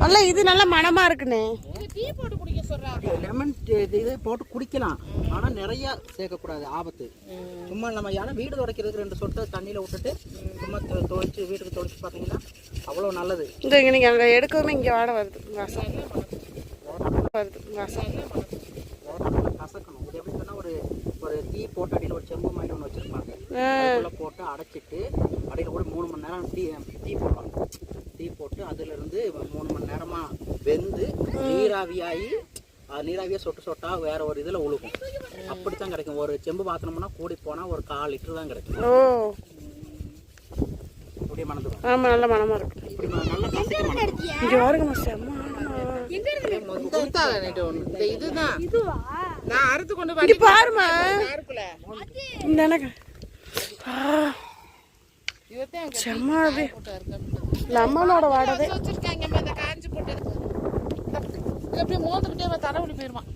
அல்ல இது நல்ல மணமா இருக்குனே. டீ போட்டு குடிக்க சொல்றாங்க. லெமன் இது போட்டு குடிக்கலாம், ஆனா நிறைய சேர்க்கக்கூடாது, ஆபத்து. சும்மா நம்ம ஏன்னா வீடு துடைக்கிறதுக்கு 2 சொட்டு தண்ணியில் விட்டுட்டு சும்மா துடைச்சி வீட்டுக்கு துடைச்சி பார்த்தீங்கன்னா அவ்வளோ நல்லது. இந்த இங்கே நீங்கள் அங்கே எடுக்கவுமே இங்கே வாட வருது வாசம் வருது வாசம். கசக்கணும். இது எப்படி சொன்னால் ஒரு டீ போட்டு அடியில் ஒரு செம்பு மாதிரி ஒன்று வச்சுருப்பாங்க, அதுக்குள்ளே போட்டு அடைச்சிட்டு அடியில் கூட 3 மணி நேரம் டீ போடுவாங்க. டீ போட்டு அதுலேருந்து 3 மணி நேரமாக வெந்து நீராவியாக சொட்டு சொட்டாக வேற ஒரு இதில் உழுகும். அப்படித்தான் கிடைக்கும். ஒரு செம்பு பாத்திரம்னா கூடி போனால் ஒரு 1/4 லிட்டர் தான் கிடைக்கும். ஓ அப்படியே மணந்துடும். ஆமாம், நல்ல மனமாக இருக்கும். இப்படி நல்லா கசக்கி மணக்கும். இங்கே பாருங்கம்மா, செம்ம இதுதான் நான் அறுத்து கொண்டு இங்கே பாருமா. இந்த எனக்கு செம்ம அது லெமனோட வாடகை வச்சிருக்காங்க. காஞ்சி போட்டு அப்படியே மோந்துக்கிட்டே தலைவலி போயிருவான்.